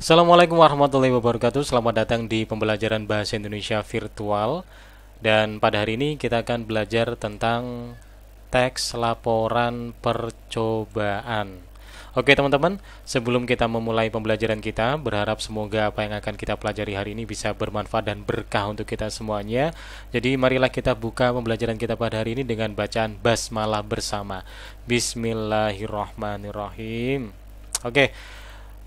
Assalamualaikum warahmatullahi wabarakatuh. Selamat datang di pembelajaran bahasa Indonesia virtual. Dan pada hari ini kita akan belajar tentang teks laporan percobaan. Oke teman-teman, sebelum kita memulai pembelajaran kita, berharap semoga apa yang akan kita pelajari hari ini bisa bermanfaat dan berkah untuk kita semuanya. Jadi marilah kita buka pembelajaran kita pada hari ini dengan bacaan basmalah bersama. Bismillahirrahmanirrahim. Oke,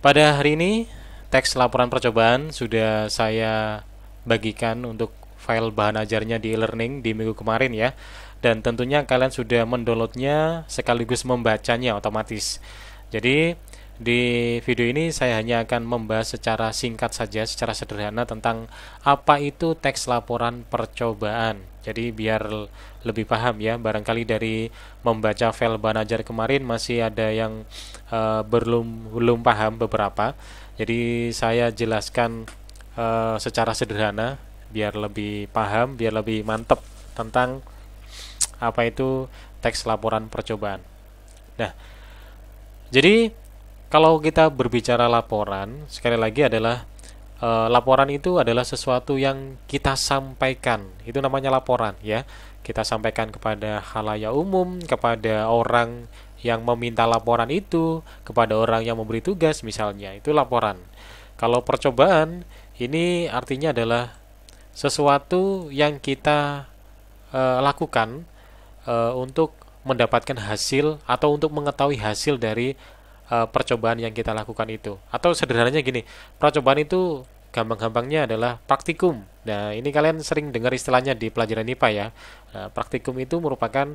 pada hari ini teks laporan percobaan sudah saya bagikan untuk file bahan ajarnya di e-learning di minggu kemarin ya. Dan tentunya kalian sudah mendownloadnya sekaligus membacanya otomatis. Jadi di video ini saya hanya akan membahas secara singkat saja, secara sederhana tentang apa itu teks laporan percobaan. Jadi biar lebih paham ya, barangkali dari membaca file bahan ajar kemarin masih ada yang belum belum paham beberapa. Jadi saya jelaskan secara sederhana biar lebih paham, biar lebih mantep tentang apa itu teks laporan percobaan. Nah, jadi kalau kita berbicara laporan, sekali lagi adalah laporan itu adalah sesuatu yang kita sampaikan. Itu namanya laporan ya. Kita sampaikan kepada khalayak umum, kepada orang yang meminta laporan itu, kepada orang yang memberi tugas misalnya. Itu laporan. Kalau percobaan ini artinya adalah sesuatu yang kita lakukan untuk mendapatkan hasil atau untuk mengetahui hasil dari percobaan yang kita lakukan itu. Atau sederhananya gini, percobaan itu gampang-gampangnya adalah praktikum. Nah, ini kalian sering dengar istilahnya di pelajaran IPA ya. Nah, praktikum itu merupakan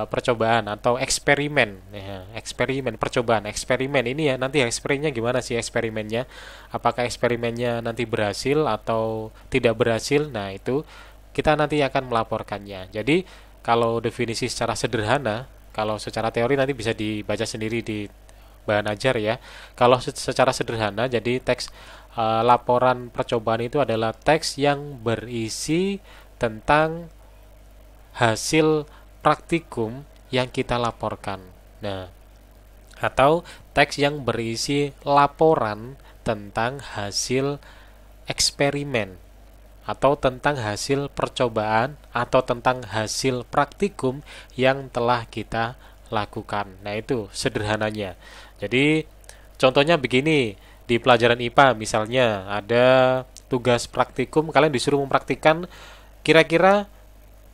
percobaan atau eksperimen. Ya, eksperimen, percobaan, eksperimen ini ya. Nanti eksperimennya gimana sih eksperimennya? Apakah eksperimennya nanti berhasil atau tidak berhasil? Nah, itu kita nanti akan melaporkannya. Jadi, kalau definisi secara sederhana, kalau secara teori nanti bisa dibaca sendiri di bahan ajar ya. Kalau secara sederhana, jadi teks laporan percobaan itu adalah teks yang berisi tentang hasil praktikum yang kita laporkan. Nah, atau teks yang berisi laporan tentang hasil eksperimen atau tentang hasil percobaan atau tentang hasil praktikum yang telah kita lakukan. Nah, itu sederhananya. Jadi, contohnya begini, di pelajaran IPA misalnya ada tugas praktikum, kalian disuruh mempraktikkan kira-kira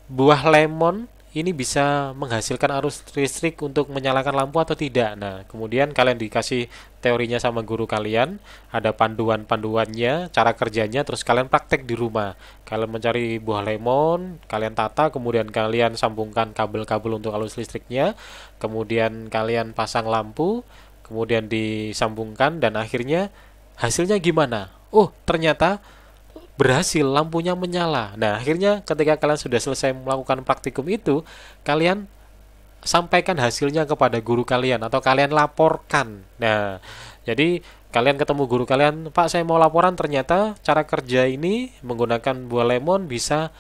buah lemon ini bisa menghasilkan arus listrik untuk menyalakan lampu atau tidak. Nah, kemudian kalian dikasih teorinya sama guru kalian, ada panduan-panduannya, cara kerjanya, terus kalian praktek di rumah. Kalian mencari buah lemon, kalian tata, kemudian kalian sambungkan kabel-kabel untuk arus listriknya, kemudian kalian pasang lampu, kemudian disambungkan, dan akhirnya hasilnya gimana? Oh, ternyata berhasil, lampunya menyala. Nah, akhirnya ketika kalian sudah selesai melakukan praktikum itu, kalian sampaikan hasilnya kepada guru kalian atau kalian laporkan. Nah, jadi kalian ketemu guru kalian, Pak, saya mau laporan, ternyata cara kerja ini menggunakan buah lemon bisa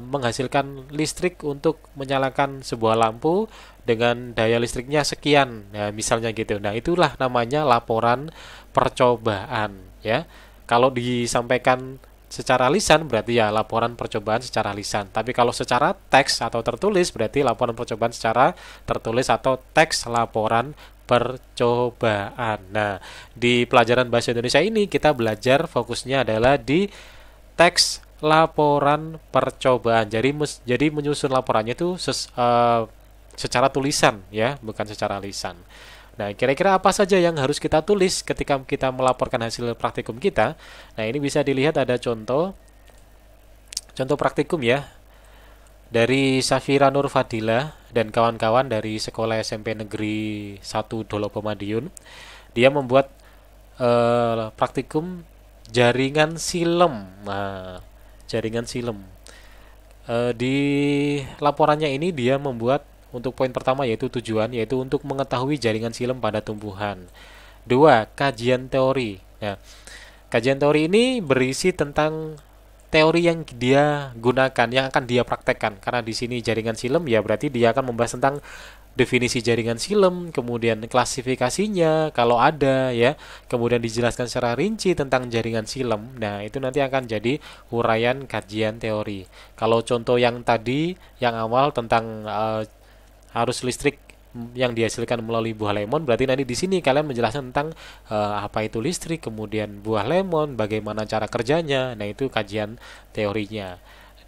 menghasilkan listrik untuk menyalakan sebuah lampu dengan daya listriknya sekian. Nah, misalnya gitu. Nah, itulah namanya laporan percobaan ya. Kalau disampaikan secara lisan berarti ya laporan percobaan secara lisan. Tapi kalau secara teks atau tertulis berarti laporan percobaan secara tertulis atau teks laporan percobaan. Nah, di pelajaran bahasa Indonesia ini kita belajar fokusnya adalah di teks laporan percobaan. Jadi menyusun laporannya itu secara tulisan ya, bukan secara lisan. Nah, kira-kira apa saja yang harus kita tulis ketika kita melaporkan hasil praktikum kita? Nah, ini bisa dilihat ada contoh praktikum ya dari Safira Nur Fadila dan kawan-kawan dari Sekolah SMP Negeri 1 Dolopo Madiun. Dia membuat praktikum jaringan silem. Nah, jaringan silem. Di laporannya ini dia membuat untuk poin pertama yaitu tujuan, yaitu untuk mengetahui jaringan silem pada tumbuhan. Dua, kajian teori. Nah, kajian teori ini berisi tentang teori yang dia gunakan, yang akan dia praktekkan. Karena di sini jaringan silem ya berarti dia akan membahas tentang definisi jaringan silem, kemudian klasifikasinya kalau ada ya, kemudian dijelaskan secara rinci tentang jaringan silem. Nah, itu nanti akan jadi uraian kajian teori. Kalau contoh yang tadi yang awal tentang arus listrik yang dihasilkan melalui buah lemon, berarti nanti di sini kalian menjelaskan tentang apa itu listrik, kemudian buah lemon, bagaimana cara kerjanya. Nah, itu kajian teorinya.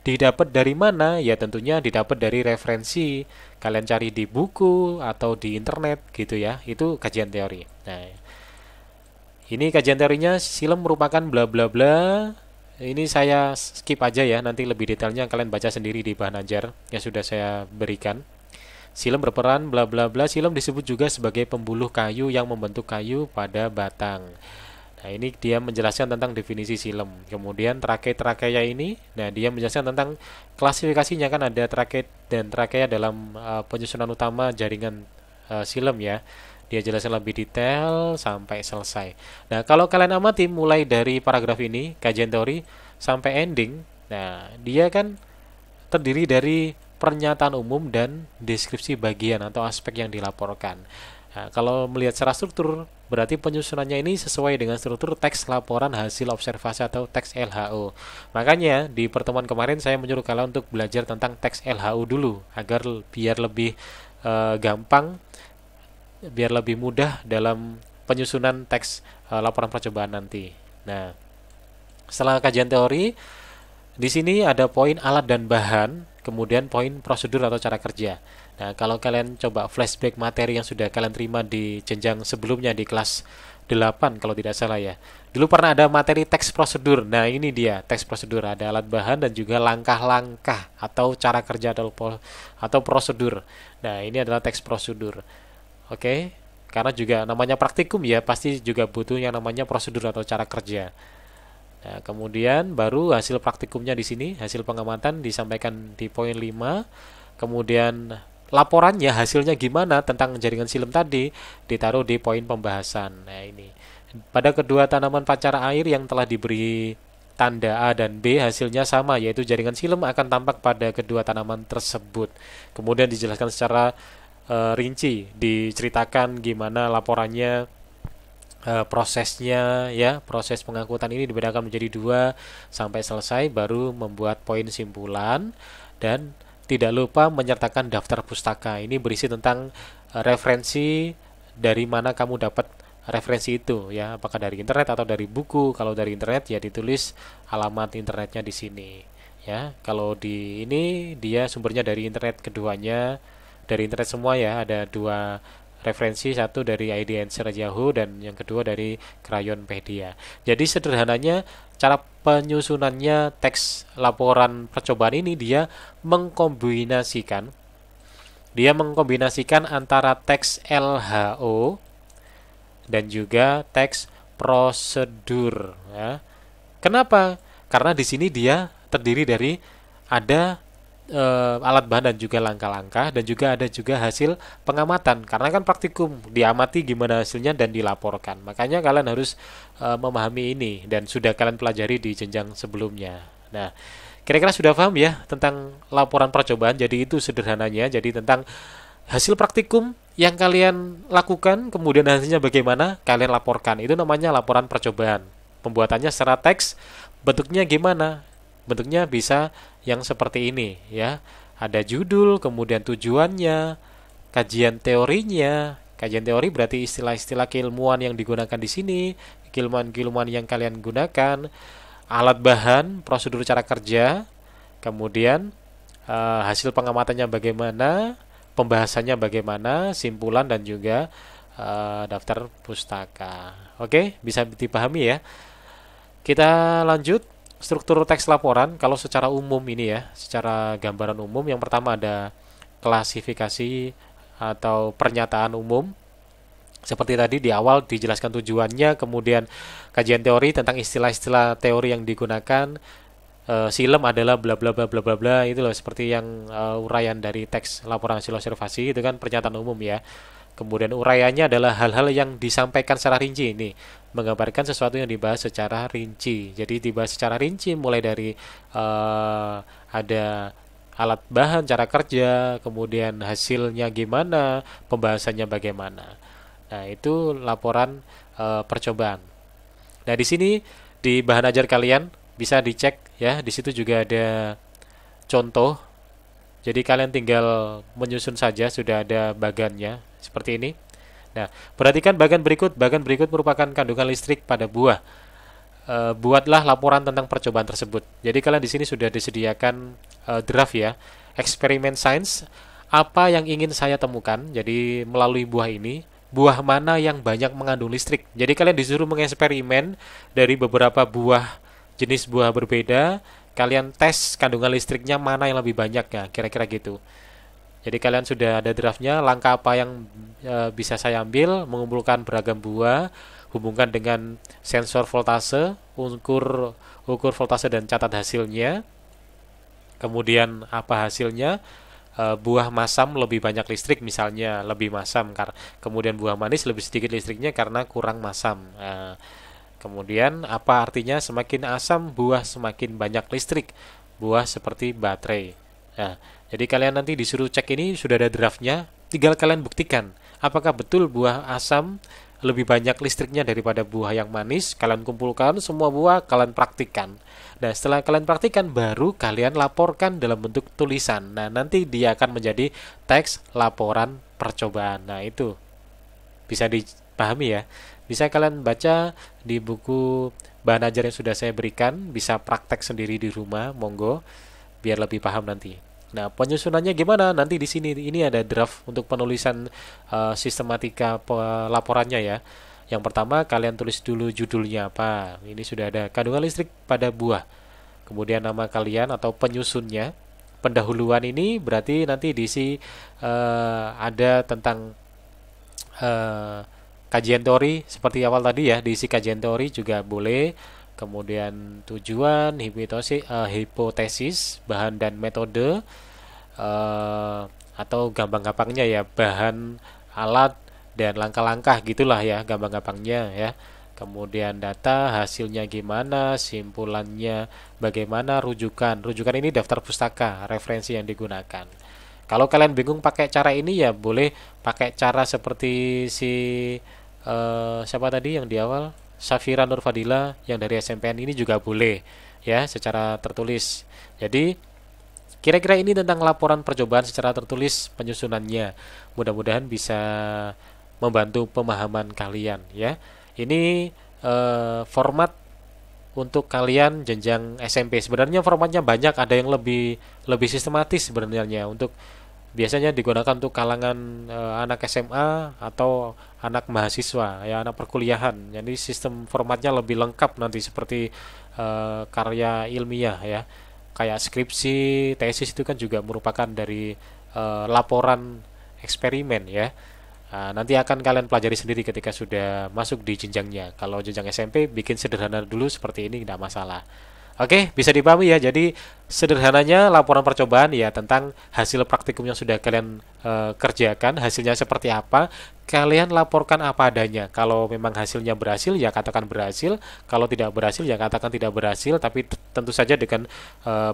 Didapat dari mana? Ya tentunya didapat dari referensi. Kalian cari di buku atau di internet gitu ya. Itu kajian teori. Nah, ini kajian teorinya silem merupakan bla bla bla. Ini saya skip aja ya. Nanti lebih detailnya kalian baca sendiri di bahan ajar yang sudah saya berikan. Silem berperan bla bla bla. Silem disebut juga sebagai pembuluh kayu yang membentuk kayu pada batang. Nah, ini dia menjelaskan tentang definisi silem. Kemudian trakea ini, nah dia menjelaskan tentang klasifikasinya, kan ada trakea dan trakea dalam penyusunan utama jaringan silem ya. Dia jelaskan lebih detail sampai selesai. Nah, kalau kalian amati mulai dari paragraf ini, kajian teori sampai ending, nah dia kan terdiri dari pernyataan umum dan deskripsi bagian atau aspek yang dilaporkan. Nah, kalau melihat secara struktur, berarti penyusunannya ini sesuai dengan struktur teks laporan hasil observasi atau teks LHO. Makanya di pertemuan kemarin saya menyuruh kalian untuk belajar tentang teks LHO dulu, agar biar lebih gampang, biar lebih mudah dalam penyusunan teks laporan percobaan nanti. Nah, setelah kajian teori, di sini ada poin alat dan bahan, kemudian poin prosedur atau cara kerja. Nah, kalau kalian coba flashback materi yang sudah kalian terima di jenjang sebelumnya di kelas 8 kalau tidak salah ya. Dulu pernah ada materi teks prosedur. Nah, ini dia teks prosedur, ada alat bahan dan juga langkah-langkah atau cara kerja atau prosedur. Nah, ini adalah teks prosedur. Oke. Karena juga namanya praktikum ya, pasti juga butuh yang namanya prosedur atau cara kerja. Nah, kemudian baru hasil praktikumnya di sini, hasil pengamatan disampaikan di poin 5. Kemudian laporannya hasilnya gimana tentang jaringan silem tadi ditaruh di poin pembahasan. Nah, ini pada kedua tanaman pancar air yang telah diberi tanda A dan B hasilnya sama, yaitu jaringan silem akan tampak pada kedua tanaman tersebut. Kemudian dijelaskan secara rinci, diceritakan gimana laporannya, prosesnya ya, proses pengangkutan ini dibedakan menjadi 2 sampai selesai, baru membuat poin simpulan. Dan tidak lupa menyertakan daftar pustaka. Ini berisi tentang referensi dari mana kamu dapat referensi itu ya, apakah dari internet atau dari buku. Kalau dari internet ya ditulis alamat internetnya di sini ya. Kalau di ini dia sumbernya dari internet, keduanya dari internet semua ya. Ada 2 referensi, satu dari ID Answer Yahoo dan yang kedua dari Crayonpedia. Jadi sederhananya cara penyusunannya teks laporan percobaan ini dia mengkombinasikan antara teks LHO dan juga teks prosedur ya. Kenapa? Karena di sini dia terdiri dari ada alat bahan dan juga langkah-langkah, dan juga ada juga hasil pengamatan, karena kan praktikum diamati gimana hasilnya dan dilaporkan. Makanya kalian harus memahami ini dan sudah kalian pelajari di jenjang sebelumnya. Nah, kira-kira sudah paham ya tentang laporan percobaan. Jadi itu sederhananya, jadi tentang hasil praktikum yang kalian lakukan, kemudian hasilnya bagaimana kalian laporkan. Itu namanya laporan percobaan. Pembuatannya secara teks, bentuknya gimana? Bentuknya bisa yang seperti ini ya. Ada judul, kemudian tujuannya, kajian teorinya. Kajian teori berarti istilah-istilah keilmuan yang digunakan di sini, keilmuan-keilmuan yang kalian gunakan, alat bahan, prosedur cara kerja, kemudian hasil pengamatannya bagaimana, pembahasannya bagaimana, simpulan dan juga daftar pustaka. Oke, bisa dipahami ya. Kita lanjut. Struktur teks laporan, kalau secara umum ini ya, secara gambaran umum, yang pertama ada klasifikasi atau pernyataan umum. Seperti tadi di awal dijelaskan tujuannya, kemudian kajian teori tentang istilah-istilah teori yang digunakan. Silem adalah bla bla bla bla bla bla, itu loh, seperti yang uraian dari teks laporan hasil observasi, itu kan pernyataan umum ya. Kemudian uraiannya adalah hal-hal yang disampaikan secara rinci, ini menggambarkan sesuatu yang dibahas secara rinci. Jadi dibahas secara rinci mulai dari ada alat bahan, cara kerja, kemudian hasilnya gimana, pembahasannya bagaimana. Nah, itu laporan percobaan. Nah, di sini di bahan ajar kalian bisa dicek ya, di situ juga ada contoh. Jadi kalian tinggal menyusun saja, sudah ada bagannya seperti ini. Nah, perhatikan bagan berikut. Bagan berikut merupakan kandungan listrik pada buah. Buatlah laporan tentang percobaan tersebut. Jadi kalian di sini sudah disediakan draft ya, eksperimen sains. Apa yang ingin saya temukan? Jadi melalui buah ini, buah mana yang banyak mengandung listrik. Jadi kalian disuruh mengeksperimen dari beberapa buah, jenis buah berbeda. Kalian tes kandungan listriknya mana yang lebih banyak ya, kira-kira gitu. Jadi kalian sudah ada draftnya, langkah apa yang bisa saya ambil, mengumpulkan beragam buah, hubungkan dengan sensor voltase, ukur voltase dan catat hasilnya. Kemudian apa hasilnya? Buah masam lebih banyak listrik misalnya, lebih masam. Kemudian buah manis lebih sedikit listriknya karena kurang masam. Kemudian apa artinya semakin asam buah semakin banyak listrik? Buah seperti baterai. Nah, jadi kalian nanti disuruh cek ini, sudah ada draftnya, tinggal kalian buktikan apakah betul buah asam lebih banyak listriknya daripada buah yang manis. Kalian kumpulkan semua buah, kalian praktikkan. Nah, setelah kalian praktikkan, baru kalian laporkan dalam bentuk tulisan. Nah, nanti dia akan menjadi teks laporan percobaan. Nah, itu bisa dipahami ya. Bisa kalian baca di buku bahan ajar yang sudah saya berikan, bisa praktek sendiri di rumah, monggo, biar lebih paham nanti. Nah, penyusunannya gimana? Nanti di sini ini ada draft untuk penulisan sistematika laporannya ya. Yang pertama, kalian tulis dulu judulnya apa. Ini sudah ada kandungan listrik pada buah. Kemudian nama kalian atau penyusunnya. Pendahuluan ini berarti nanti diisi ada tentang kajian teori seperti awal tadi ya, diisi kajian teori juga boleh. Kemudian tujuan, hipotesis, bahan dan metode, atau gampang-gampangnya ya bahan, alat, dan langkah-langkah gitulah ya, gampang-gampangnya ya. Kemudian data, hasilnya gimana, simpulannya bagaimana, rujukan. Rujukan ini daftar pustaka, referensi yang digunakan. Kalau kalian bingung pakai cara ini ya boleh pakai cara seperti si siapa tadi yang di awal, Safira Nur Fadila yang dari SMPN ini juga boleh ya secara tertulis. Jadi kira-kira ini tentang laporan percobaan secara tertulis penyusunannya. Mudah-mudahan bisa membantu pemahaman kalian ya. Ini format untuk kalian jenjang SMP. Sebenarnya formatnya banyak, ada yang lebih sistematis sebenarnya untuk biasanya digunakan untuk kalangan anak SMA atau anak mahasiswa ya, anak perkuliahan. Jadi sistem formatnya lebih lengkap nanti seperti karya ilmiah ya, kayak skripsi, tesis itu kan juga merupakan dari laporan eksperimen ya. Nanti akan kalian pelajari sendiri ketika sudah masuk di jenjangnya. Kalau jenjang SMP bikin sederhana dulu seperti ini tidak masalah. Oke, bisa dipahami ya. Jadi sederhananya laporan percobaan ya tentang hasil praktikum yang sudah kalian kerjakan, hasilnya seperti apa, kalian laporkan apa adanya. Kalau memang hasilnya berhasil ya katakan berhasil, kalau tidak berhasil ya katakan tidak berhasil, tapi tentu saja dengan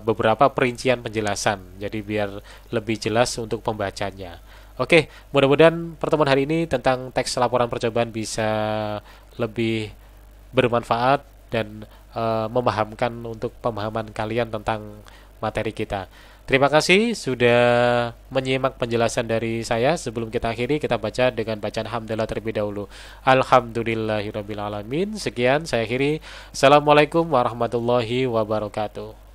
beberapa perincian penjelasan. Jadi biar lebih jelas untuk pembacanya. Oke, mudah-mudahan pertemuan hari ini tentang teks laporan percobaan bisa lebih bermanfaat dan memahamkan untuk pemahaman kalian tentang materi kita. Terima kasih sudah menyimak penjelasan dari saya. Sebelum kita akhiri, kita baca dengan bacaan hamdalah terlebih dahulu. Alhamdulillahirabbil alamin. Sekian saya akhiri. Assalamualaikum warahmatullahi wabarakatuh.